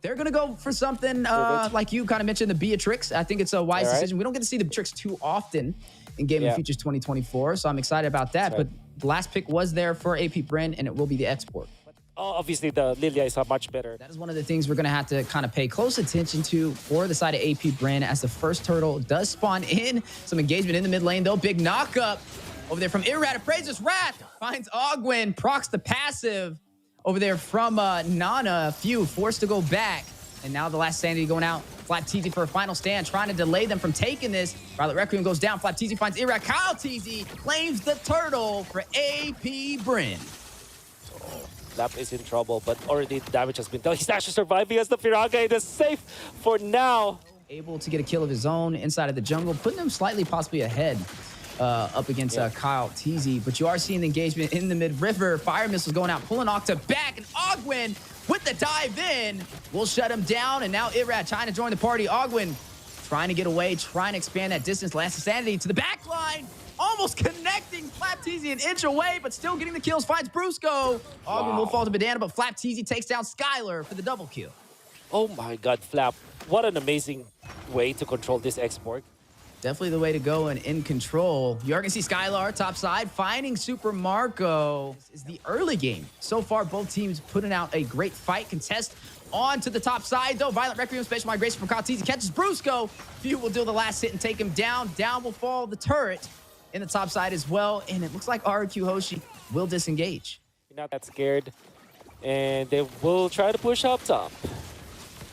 They're going to go for something like you kind of mentioned, the Beatrix. I think it's a wise decision. We don't get to see the Beatrix too often in Gaming Features 2024, so I'm excited about that. But the last pick was there for AP Bren, and it will be the export. Obviously, the Lilia is much better. That is one of the things we're going to have to kind of pay close attention to for the side of AP Bren as the first turtle does spawn in. Some engagement in the mid lane, though. Big knockup over there from Irrad. Appraiser's Wrath finds Ogwin, procs the passive over there from Nana. Few forced to go back. And now the last Sanity going out. Flap TZ for a final stand, trying to delay them from taking this. Violet Requiem goes down. Flap TZ finds Irrad. Kyle TZ claims the turtle for AP Bren. Flap is in trouble, but already damage has been done. He's actually surviving as the Firaga is safe for now. Able to get a kill of his own inside of the jungle, putting him slightly possibly ahead up against Kyle TZ. But you are seeing the engagement in the mid-river. Fire missiles going out, pulling Octa back, and Ogwin with the dive in will shut him down. And now Irrad trying to join the party. Ogwin trying to get away, trying to expand that distance. Last Sanity to the back line. Almost connecting Flap TZ an inch away, but still getting the kills. Finds Brusco. Ogwin will fall to Banana, but Flap TZ takes down Skylar for the double kill. Oh my god, Flap. What an amazing way to control this export. Definitely the way to go and in control. You are going to see Skylar top side, finding Super Marco. This is the early game. So far, both teams putting out a great fight. Contest on to the top side, though. Violent Requiem, Spatial Migration from Kyle TZ catches Brusco. Few will do the last hit and take him down. Down will fall the turret in the top side as well. And it looks like Rrq Hoshi will disengage. You're not that scared. And they will try to push up top.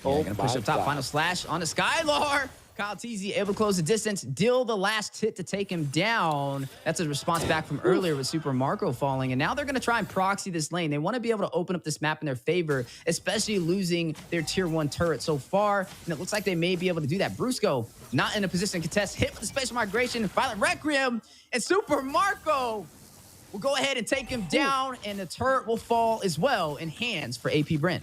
Going to push up top. Final slash on the Skylar. Kyle TZ able to close the distance, deal the last hit to take him down. That's a response back from earlier with Super Marco falling. And now they're going to try and proxy this lane. They want to be able to open up this map in their favor, especially losing their tier 1 turret so far. And it looks like they may be able to do that. Brusco not in a position to contest. Hit with the Spatial Migration. Violent Requiem. And Super Marco will go ahead and take him down. And the turret will fall as well in hands for AP Bren.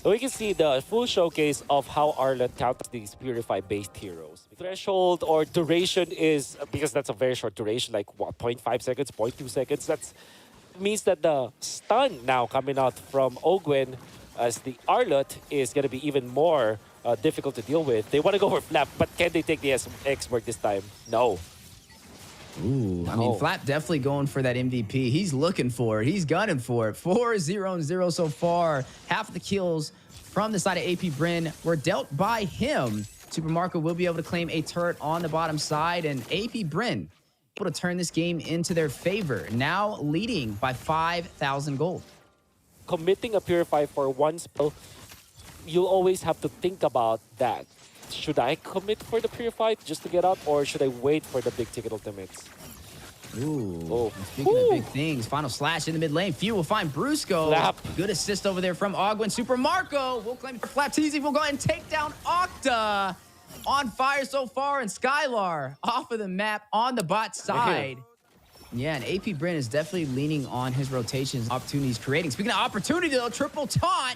So we can see the full showcase of how Arlen counters these Purify-based heroes. Threshold or duration is, because that's a very short duration, like what, 0.5 seconds, 0.2 seconds. That means that the stun now coming out from Ogwin as the Arlet is going to be even more difficult to deal with. They want to go for Flap, but can they take the expert this time? No. Ooh, I mean, Flap definitely going for that MVP. He's looking for it. He's gunning for it. 4-0-0 so far. Half of the kills from the side of AP Bren were dealt by him. Super Marco will be able to claim a turret on the bottom side, and AP Bren able to turn this game into their favor, now leading by 5,000 gold. Committing a Purify for one spell, you'll always have to think about that. Should I commit for the Purify just to get up, or should I wait for the big ticket ultimates? Ooh, speaking of big things, final slash in the mid lane. Few will find Brusco. Flap. Good assist over there from Ogwin. Super Marco will claim Flap TZ. Will go ahead and take down Octa. On fire so far, and Skylar off of the map on the bot side. Yeah, and AP Bren is definitely leaning on his rotations, opportunities creating. Speaking of opportunity, though, triple taunt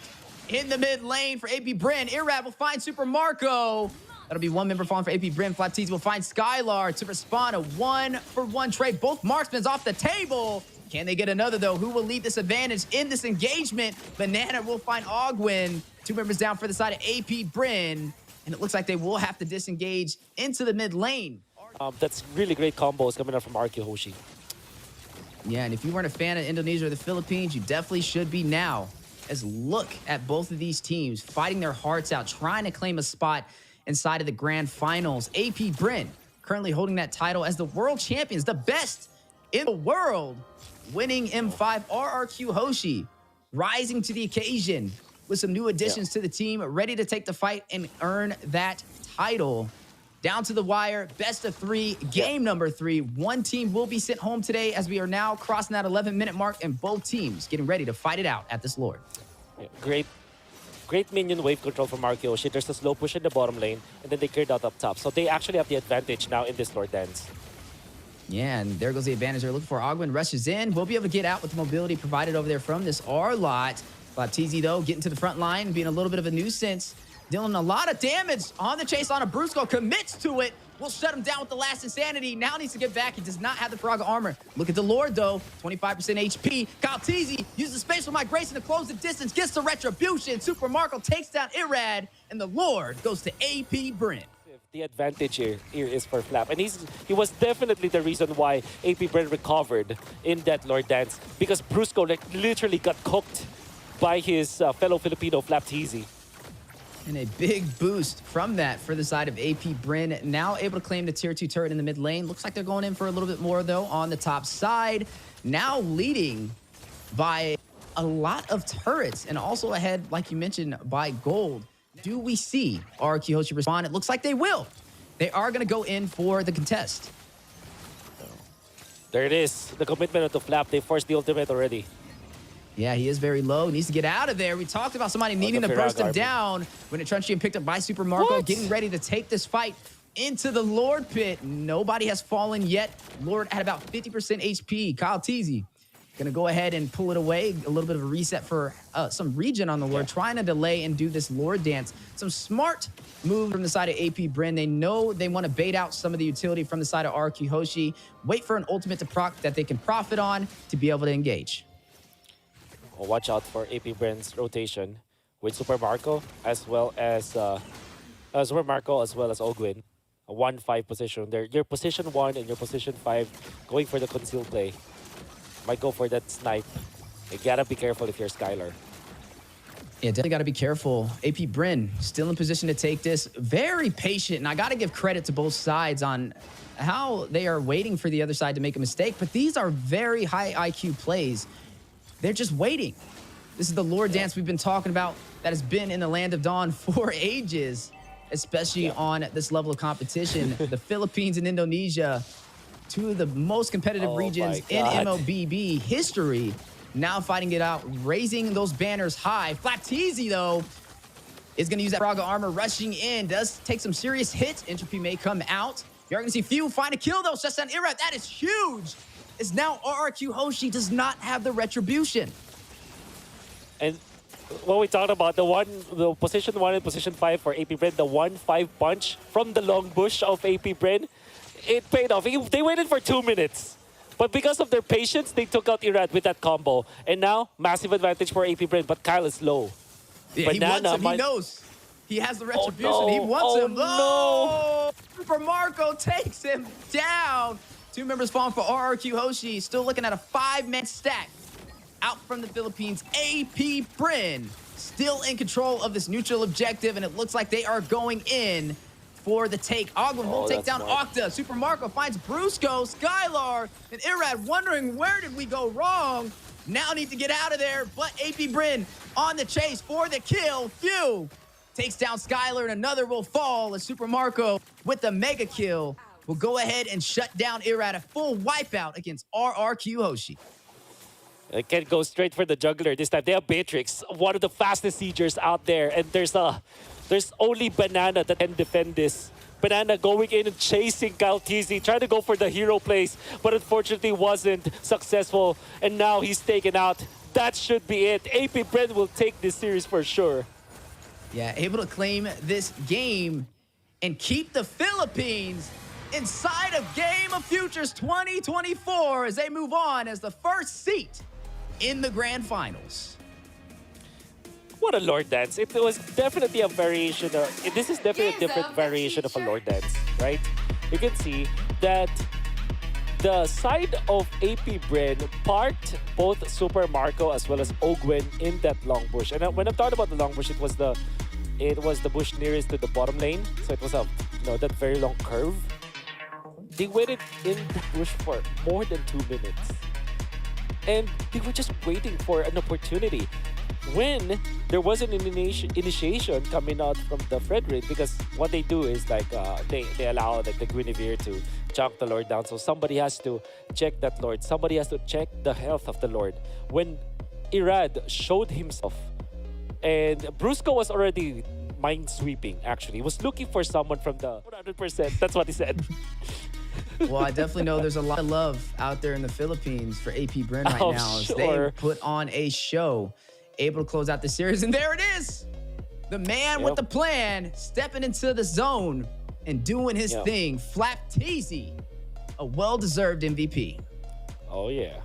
in the mid lane for AP Bren. Irrad will find Super Marco. That'll be one member falling for AP Bren. Flap TZ will find Skylar to respond. A 1-for-1 trade. Both marksmen's off the table. Can they get another, though? Who will lead this advantage in this engagement? Banana will find Ogwin. 2 members down for the side of AP Bren. And it looks like they will have to disengage into the mid lane. That's really great combos coming out from Rrq Hoshi. Yeah, and if you weren't a fan of Indonesia or the Philippines, you definitely should be now. As look at both of these teams fighting their hearts out, trying to claim a spot inside of the grand finals. AP Bren currently holding that title as the world champions, the best in the world, winning M5. Rrq Hoshi rising to the occasion with some new additions to the team, ready to take the fight and earn that title. Down to the wire, best of 3, game number 3. One team will be sent home today as we are now crossing that 11-minute mark, and both teams getting ready to fight it out at this Lord. Yeah, great minion wave control from Rrq Hoshi. There's a slow push in the bottom lane, and then they cleared out up top. So they actually have the advantage now in this Lord dance. Yeah, and there goes the advantage they're looking for. Ogwin rushes in. We'll be able to get out with the mobility provided over there from this R-Lot. Flap TZ, though, getting to the front line, being a little bit of a nuisance. Dealing a lot of damage on the chase on a Brusco. Commits to it. will shut him down with the last insanity. Now needs to get back. He does not have the Rrq armor. Look at the Lord, though. 25% HP. Kaltizi uses spatial migration to close the distance, gets the retribution. Super Marco takes down Irrad, and the Lord goes to AP Bren. The advantage here is for Flap, and he was definitely the reason why AP Bren recovered in that Lord Dance, because Brusco literally got cooked by his fellow Filipino Flap Teasy. And a big boost from that for the side of AP Bren. Now able to claim the tier 2 turret in the mid lane. Looks like they're going in for a little bit more, though, on the top side. Now leading by a lot of turrets, and also ahead, like you mentioned, by gold. Do we see Rrq Hoshi respond? It looks like they will. They are going to go in for the contest. There it is. The commitment of the Flap. They forced the ultimate already. Yeah, he is very low. Needs to get out of there. We talked about somebody needing to burst him down when a Truncheon picked up by Super Marco, getting ready to take this fight into the Lord pit. Nobody has fallen yet. Lord at about 50% HP. Kaltizi gonna go ahead and pull it away. A little bit of a reset for some regen on the Lord, trying to delay and do this Lord dance. Some smart move from the side of AP Bren. They know they want to bait out some of the utility from the side of Rrq Hoshi. Wait for an ultimate to proc that they can profit on to be able to engage. Well, watch out for AP Bren's rotation with Super Marco as well as Ogwin. A 1-5 position. Your position 1 and your position 5 going for the conceal play. Might go for that snipe. You gotta be careful if you're Skylar. Yeah, definitely got to be careful. AP Bren still in position to take this. Very patient, and I got to give credit to both sides on how they are waiting for the other side to make a mistake, but these are very high IQ plays. They're just waiting. This is the Lord Dance we've been talking about that has been in the Land of Dawn for ages, especially on this level of competition. The Philippines and Indonesia, two of the most competitive regions in MLBB history, now fighting it out, raising those banners high. Flapteezy, though, is going to use that Rrq armor, rushing in. Does take some serious hits. Entropy may come out. You're going to see Few find a kill, though. Shuts down Irrad. That is huge. Is now Rrq Hoshi does not have the retribution. And what we talked about, the position 1 and position 5 for AP Bren, the 1-5 punch from the long bush of AP Bren, it paid off. They waited for 2 minutes. But because of their patience, they took out Irrad with that combo. And now, massive advantage for AP Bren, but Kyle is low. Yeah, he wants him. He knows. He has the retribution. Oh, no. He wants him. Oh, no! Super Marco takes him down. 2 members falling for Rrq Hoshi. Still looking at a 5-man stack. Out from the Philippines, AP Bren still in control of this neutral objective, and it looks like they are going in for the take. Ogwin will take down Octa. Super Marco finds Brusco, Skylar, and Irrad wondering where did we go wrong. Now need to get out of there, but AP Bren on the chase for the kill. Few takes down Skylar, and another will fall as Super Marco with the mega kill will go ahead and shut down Irrad. A full wipeout against Rrq Hoshi. They can go straight for the juggler this time. They have Beatrix, one of the fastest siegers out there, and there's only Banana that can defend this. Banana going in and chasing Kaltizi, trying to go for the hero plays, but unfortunately wasn't successful, and now he's taken out. That should be it. AP Bren will take this series for sure. Yeah, able to claim this game and keep the Philippines inside of Game of Futures 2024 as they move on as the first seat in the grand finals. What a Lord Dance. It was definitely a variation this is definitely a different variation of a Lord Dance, right? You can see that the side of AP Bren parked both Super Marco as well as Ogwin in that long bush. And when I'm talking about the long bush, it was the bush nearest to the bottom lane. So it was that very long curve. They waited in the bush for more than 2 minutes. And they were just waiting for an opportunity. When there was an initiation coming out from the Frederick, because what they do is they allow the Guinevere to chunk the Lord down. So somebody has to check that Lord. Somebody has to check the health of the Lord. When Irrad showed himself, and Brusco was already mind sweeping, actually. He was looking for someone from the 100%. That's what he said. Well, I definitely know there's a lot of love out there in the Philippines for AP Bren right now. As they put on a show, able to close out the series. And there it is. The man with the plan stepping into the zone. and doing his Yeah. thing. Flapteasy, a well-deserved MVP. Oh, yeah.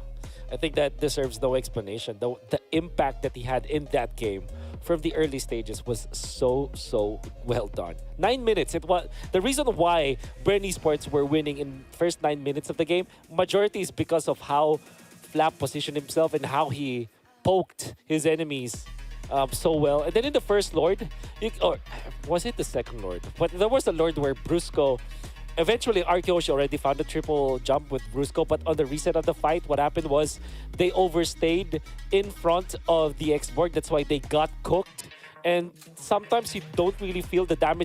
I think that deserves no explanation. The impact that he had in that game from the early stages was so well done. 9 minutes. It was the reason why Bren Esports were winning in first 9 minutes of the game. Majority is because of how Flap positioned himself and how he poked his enemies so well. And then in the first Lord, or was it the second Lord? But there was a Lord where Brusco. Eventually, Rrq Hoshi already found a triple jump with Brusco, but on the reset of the fight, what happened was they overstayed in front of the X-Borg. That's why they got cooked. And sometimes you don't really feel the damage